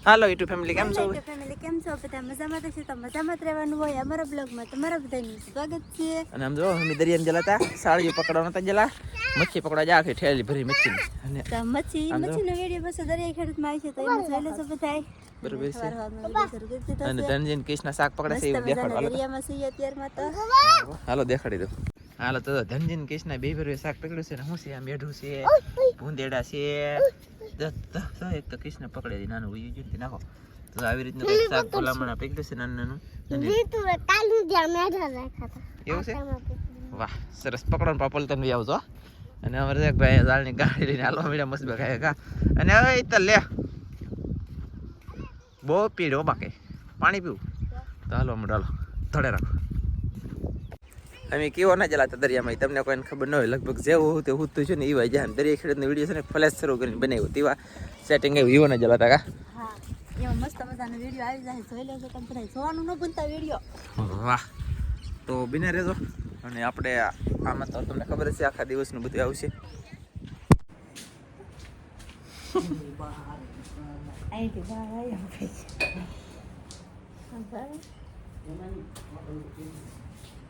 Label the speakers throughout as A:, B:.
A: હાલો YouTube family કેમ છો?
B: Family કેમ છો? બધા મજામાં તો છે તો મજામાં જ રહેવાનું હોય. અમારા બ્લોગમાં તમારા બધાનું સ્વાગત છે.
A: અને આમ જો અમે દરિયામાં જલાતા સાડીઓ પકડવા નતા જલા મચ્છી પકડવા જા આખી ઠેલી ભરી મચ્છી અને
B: તો મચ્છીનો વિડીયો બસ દરિયા ખેડૂતમાં આવી છે તો એમ જોઈ લેજો બધાય.
A: બરોબર છે.
B: શરૂ કરી દીધો
A: અને
B: છે.
A: ધનજીન કૃષ્ણ શાક પકડે છે એવું દેખાડો.
B: દરિયામાં છીએ અત્યારમાં તો
A: હાલો દેખાડી દો. હાલો તો ધનજીન કૃષ્ણ બે ભરું શાક પકડ્યું છે ને હું છે આ મેઢું છે ભૂંદેડા છે એક તો કૃષ્ણ પકડે છે નાનું ઉઈ ગયું નાખો તો આવી રીતનું કંઈક શાક ભલામણા પકડ્યું છે નાનું નાનું એવું છે. વાહ સરસ પકડવાનું પાપલ તમે આવજો. અને અમારે એક ભાઈ દાળની ગાડી લઈને હાલવા મળ્યા મસ્ત ખાય કા અને હવે તો લે બહુ પીડો બાકી પાણી પીવું તો હાલો હાલો ધડે રાખો. અમે કેવો ના જલાતા દરિયામાં તમને કોઈને ખબર ન હોય લગભગ જેવું હું તે હું છે ને એવા જ્યાં દરિયા ખેડૂતનો વિડીયો છે ને ફ્લેશ શરૂ કરીને બનાવ્યું તેવા સેટિંગ આવ્યું એવો ના જલાતા કા.
B: હા એમાં મસ્ત મજાનો વિડીયો આવી જાય જોઈ લેજો તમે બધા જોવાનું ન ભૂલતા વિડીયો.
A: વાહ તો બિના રહેજો. અને આપણે આમાં તો તમને ખબર છે આખા દિવસનું બધું આવશે.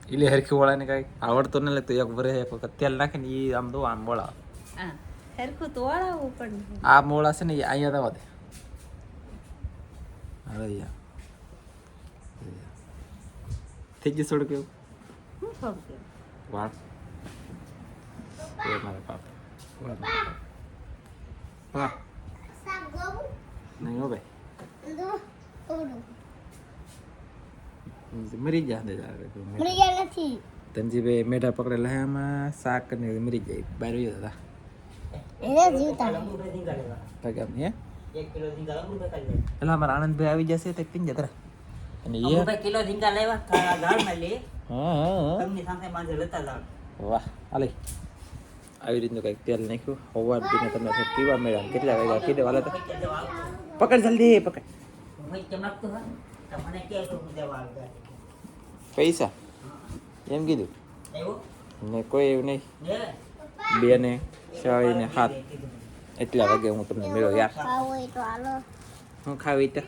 A: એટલે હરખી વળાને કઈ આવડતો ન લાગતો એક વરે એક વખત તેલ નાખીને એ આમ દો આમ વળા
B: હરખું તો વળાવવું પણ
A: આ મોળા છે ને અહીંયા દવા દે હવે થઈ ગયું થોડું કેવું વાળ મારા પાપ વાહ નહીં હો ભાઈ મરી જાય ધનજીભાઈ મેઢા પકડેલા આમાં શાક ને મરી જાય બહાર હતા એટલે અમારા આનંદભાઈ આવી જશે તો પીન જતા અને
C: કિલો ઝીંગા લેવા ગાળમાં લે
A: હા
C: તમને સામે માંજે લેતા જાવ.
A: વાહ આલે આવી રીતનું કંઈક તેલ નાખ્યું હવાર દીને તમને પીવા મળ્યા કેટલા વાગ્યા કીધે વાલા તો પકડ જલ્દી પકડ
C: ભાઈ ચમકતો હા તમને કે તો દેવા આવે
A: પૈસા એમ કીધું
C: એવું
A: ને કોઈ એવું નહીં
C: ને
A: 2 ને 6 ને 7 એટલા વાગે હું તમને મળ્યો યાર. હું ખાવી તો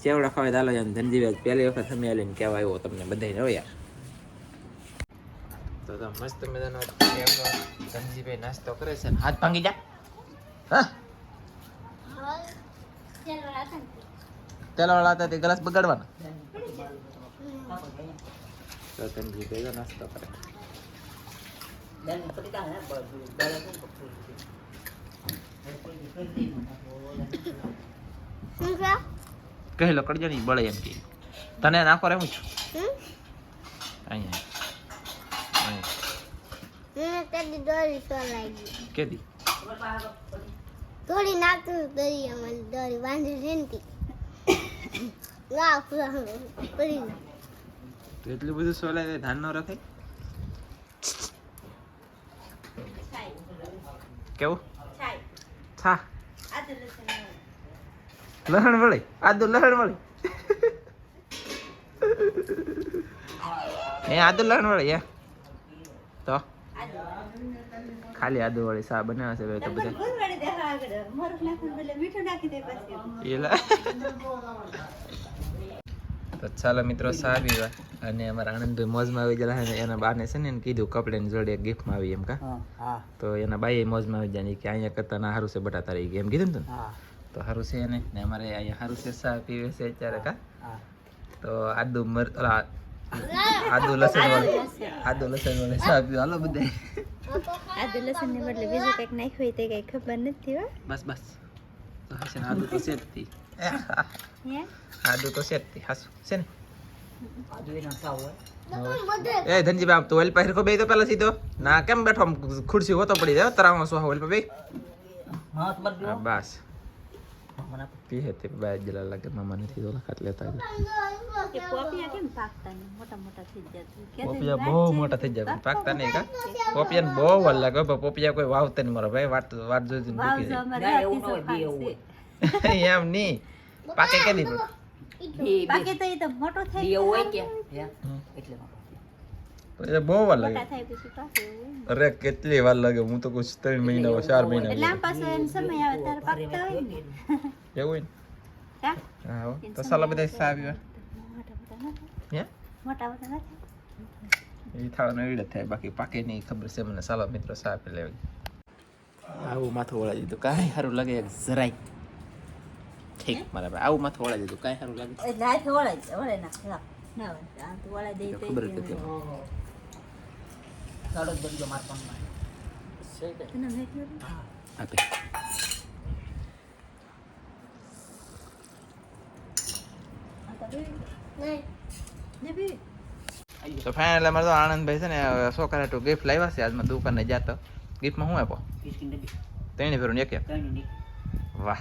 A: સેવડો ખાવી તો હાલો એમ ધનજીભાઈ પહેલી વખત અમે લઈને કહેવા આવ્યો તમને બધાને હો યાર. તો મસ્ત મજાનો ધનજીભાઈ નાસ્તો કરે છે હાથ ભાંગી જા હા તેલવાળા હતા તે ગ્લાસ બગાડવાના તો ધનજીભાઈ નાસ્તો કરે
C: dan perintah ya dalam
A: કહેલો કરજો ને બળે એમ કે તને નાખો રે હું છું કેદી
D: થોડી નાખતું દરિયામાં દોરી બાંધી રેનતી
A: તો એટલું બધું સોલાય ધાન ન રખાય કેવું છા લહણ વળે આદુ લહણ વળે એ આદુ લહણ વળે તો ખાલી આદુ વાળી સા બનાવે છે તો બધા તો ચાલો મિત્રો સા પીવા અને અમારા આનંદભાઈ મોજમાં આવી ગયેલા છે એના બાને છે ને કીધું કપડાની જોડે ગિફ્ટમાં આવી એમ કા તો એના બાઈએ મોજમાં આવી જાય કે અહીંયા કરતા ના સારું છે બટા તારી એમ કીધું ને તો સારું છે ને અમારે અહીંયા સારું છે સા પીવે છે અત્યારે કા તો આદુ આદુ લસણ વાળી સા પીવા હાલો બધા
B: આદુ લસણ ને બદલે બીજું કંઈક નાખ્યું હોય તે કઈ ખબર નથી હો.
A: બસ તો હશે આદુ તો સેટ થી આદુ તો સેટ થી હાસુ છે ને એ ધનજીભાઈ તો ઓઇલ પહેર કો બે તો પેલા સીધો ના કેમ બેઠો ખુરશી હોતો પડી જાય તરામાં સો ઓઇલ પર બે
C: હા તમાર
A: બસ પીહે તે બાય જલા લાગે મામા નથી તો ખાટ લેતા
B: કે પોપિયા કેમ પાકતા ને મોટા મોટા થઈ જાય
A: પોપિયા બહુ મોટા થઈ જાય પાકતા નહીં કા પોપિયાને બહુ વાર લાગે પોપિયા કોઈ વાવતા નહીં મારો ભાઈ વાટ જોઈને મૂકી જાય
C: એવું ન હોય બી એવું
A: એમ નહીં પાકે કે નહીં
B: પાકે તો એ તો મોટો થાય
C: બી એવું હોય કે એટલે
A: એટલે બહુ વાર લાગે
B: મોટા થાય પછી પાકે એવું.
A: અરે કેટલી વાર લાગે હું તો કુછ 3 મહિના 4 મહિના
B: એટલે આમ પાછો એમ સમય આવે ત્યારે પાકતા હોય ને
A: એવું હોય ને હા હો. તો ચાલો બધા ચા પીવા. હે
B: મોટા મોટા નથી
A: એ થાળાનો ઈડ જ થાય બાકી પાકે નહીં ખબર છે મને. ચાલો મિત્રો ચા પી લેવી. આવું માથું વળાવી દીધું કાંઈ સારું લાગે જરાય. ઠીક મારા ભાઈ આવું માથું વળાવી દીધું કાંઈ સારું લાગે
B: એટલે હાથે વળાય છે વળે નાખ ના વળે આમ તો વળાય દે તો
A: ખબર જ નથી.
C: સાડો દરિયો માર પણ
B: તને મેં કીધું
A: આપે
B: આ તો બેબી
D: નહીં
B: ને બેબી
A: તો ફાઇનલ અમારે તો આનંદભાઈ છે ને છોકરા તો ગિફ્ટ લાવ્યા છે આજમાં દુકાને જાતો. ગિફ્ટમાં શું આપો?
C: બિસ્કિટ ડબ્બી
A: ત્રણે ફેરું એક એક.
C: કઈ નહીં
A: વાહ.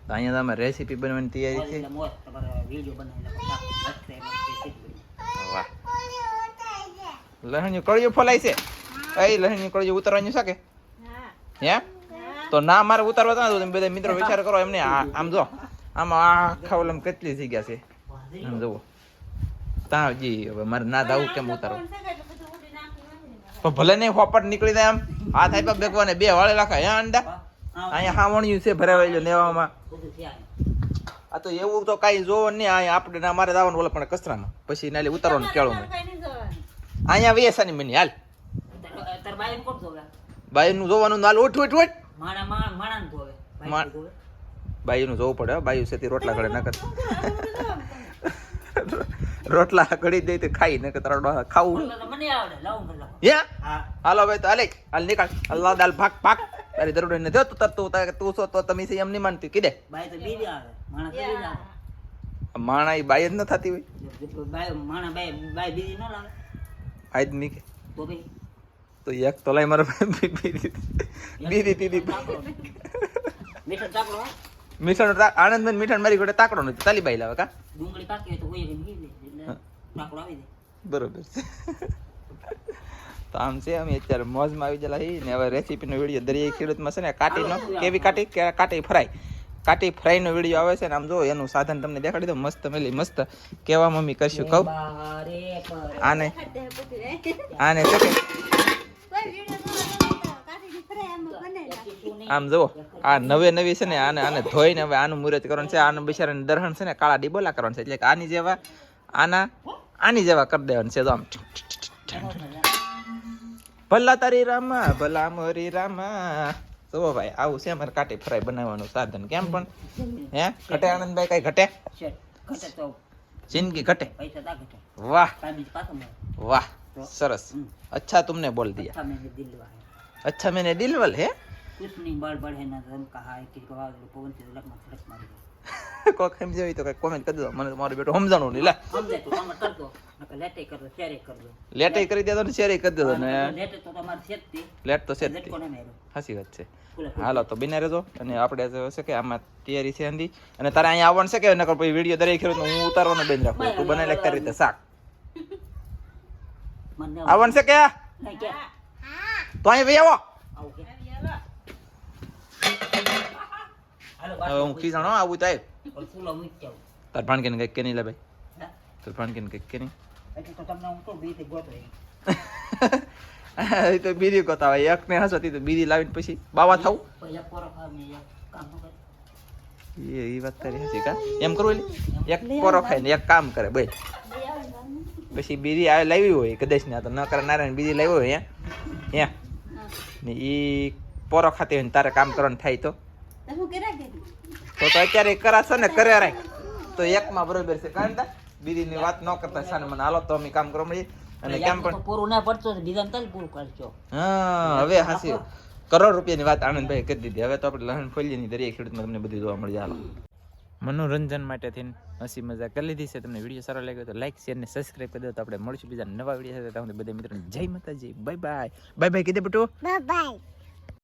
A: તો અહીંયા તો અમે રેસીપી બનવાની તૈયારી છે.
C: મોજ તમારે વિડિયો બનાવેલા
A: વાહ. લહણિયું કળિયું ફોલાય છે. એ લહણિયું કળિયું ઉતારવાનું છે કે?
B: હા
A: હે? તો ના મારે ઉતારવા તો તમે બધા મિત્રો વિચાર કરો એમને. આમ જો આમાં આખા ઓલમ કેટલી જગ્યા છે આમ જુઓ. તાજી હવે મારે ના દાવું કેમ ઉતારો? તો ભલે નહીં હોપટ નીકળી જાય આમ હાથ આપ્યા બેગવાને બે વાળે લાખા હે અંડા. અહીંયા હાવણિયું છે ભરાવેલું નેવામાં.
C: બધું થયા
A: આ તો એવું તો કાંઈ જોવો નહીં. અહીંયા આપણે ના મારે દાવાનું ઓલા પણ કચરામાં પછી નાલે ઉતારવાનું કેળું અહીંયા વેસાની બની હાલ
C: તાર બાઈ કોટ ધોવે
A: બાઈનું જોવાનું નાલ ઉઠ ઉઠ ઉઠ.
C: માણા માણા ધોવે
A: મા- બાઈનું જોવું પડે હો. બાયું છે તે રોટલા ઘડે ના કર રોટલા ઘડી દે તો ખાઈ ન કર ખાવું
C: મને આવડે લાવું કર
A: હે
C: હા
A: હાલો ભાઈ તો હાલે હાલ નીકળ અલ્લાહ દાલ ભાગ ભાગ તારી જરૂર નથી દે તું તરતું તું છો તો તમે એમ નહીં માનતી કીધે
C: બાઈ તો બીજી આવે માણા તો બીજી આવે
A: માણા એ બાઈ જ ન થતી હોય
C: બાઈ માણા બાઈ બીજી ન લાવે
A: આજ નહીં કે
C: તો ભાઈ
A: તો એક તો લઈ મારો બીદી દીદી
C: મીઠો ચાકડો હા
A: મીઠાણ આનંદબેન મીઠાણ મારી ઘોડે તાકડો નથી તાલી બાઈ લાવે કા
C: ડુંગળી કાકી હોય તો હોય કે નહીં એટલે ચાકડો આવી જાય
A: બરોબર છે. તો આમ છે અમે અત્યારે મોજમાં આવી ગયેલા છીએ ને હવે રેસીપીનો વિડીયો દરિયાઈ ખેડૂતમાં છે ને કાટીનો કેવી કાટી કે કાટી ફ્રાયનો વિડીયો આવે છે ને આમ જો એનું સાધન તમને દેખાડી દો મસ્ત મેલી મસ્ત કેવા મમ્મી કરશું કહું
C: બારે પર
A: આને આને છે કે
B: કોઈ વિડિયો કાઢી ફરે આમ બનાવેલા
A: આમ જુઓ આ નવી છે ને આને ધોઈને હવે આનું મુહૂર્ત કરવાનું છે. આનું બિચારાને દર્શન છે ને કાળા ડીબોલા કરવાનું છે એટલે કે આની જેવા આની જેવા કરી દેવાનું છે. તો આમ ભલા તારી રામા ભલા મોરી રામા. જુઓ ભાઈ આવું છે અમારે કાટી ફ્રાય બનાવવાનું સાધન. કેમ પણ હે ઘટે આનંદભાઈ કઈ ઘટે?
C: શેટ ઘટે તો
A: જિંદગી ઘટે.
C: પૈસા તા ઘટે
A: વાહ
C: કાબી પાછો મળે
A: વાહ સરસ. અચ્છા तुमने बोल दिया.
C: अच्छा मैंने दिलवा है
A: अच्छा मैंने दिलवल है
C: कुछ नहीं बाल बढ़े ना हम कहा है कि कहा पवन से लग मत लग मारी
A: કોક સમજાવી તો કઈ કોમેન્ટ કરી દો. મને મારો બેટો સમજાણો નહીં લે.
C: हम दे तो हम कर दो नका लेटे कर दो शेयर कर दो
A: લેટ કરી દેતો ને શેર કરી દેતો ને
C: लेटे तो તમાર સેટ થી
A: લેટ તો છે જ
C: લેટ
A: તે.
C: કોને મેરો
A: સાચી વાત છે.
C: કુલે
A: હાલો તો બિના રહેજો અને આપણે જે છે કે આમાં તૈયારી છે અંદી અને તારે અહીંયા આવવાનું છે કે નકર પછી વિડીયો દરેક ખેડૂત હું ઉતારવાનો બંધ રાખું. તું બનાવી લે તારી રીતે શાક
C: મને
A: આવવાનું છે કે
C: નહીં કે
A: તો અહીં ભાઈ આવો.
C: આવ કે હાલો
A: હવે હું ખીજાણો આવું તો
C: બાર ફૂલો મૂક જાવ
A: તાર ભાણકીને કંઈક કે નહીં લે ભાઈ.
C: હા
A: તાર ભાણકીને કંઈક કે નહીં.
C: એટલે તો તમને હું તો બીતે ગોતો
A: એ તો બીડી કોતા હોય એક ને હસતી તો બીડી લાવીને પછી બાવા થવું
C: પહેલા પોરો ખાવ ને યાર કામ ન કરે
A: એ વાત તારી હસી કા એમ કરવું એક પોરો ખાય ને એક કામ કરે ભાઈ પછી બીજી આ લાવી હોય કદાચ ને આ તો ન કરનારા ને બીજી લાવી હોય હે ને ઈ પોરો ખાતી હોય ને તારે કામ કરવાનું થાય તો
B: હું કેરા કે
A: તો અત્યારે કરાશે ને કરે રાખ તો એકમાં બરોબર છે કારણ કે બીજીની વાત ન કરતા સાને મને હાલો તો અમે કામ કરવા મળીએ અને કેમ પણ
C: પૂરું ના પડતો બીજા તલ પૂરું કરજો
A: હા હવે હાસી કરોડ રૂપિયાની વાત આનંદભાઈ કરી દીધી. હવે તો આપણે લહણ ફોલીની દરિયા ખેડૂતમાં તમને બધું જોવા મળી જાય. મનોરંજન માટે થઈને હસી મજા કરી લીધી છે. તમને વિડીયો સારો લાગ્યો તો લાઈક શેર ને સબસ્ક્રાઈબ કરી દો. તો આપણે મળશું બીજા નવા વિડીયો સાથે. તમને બધા મિત્રોને જય માતાજી. Bye bye. બાય બાય કીધે બટુ.
D: Bye by.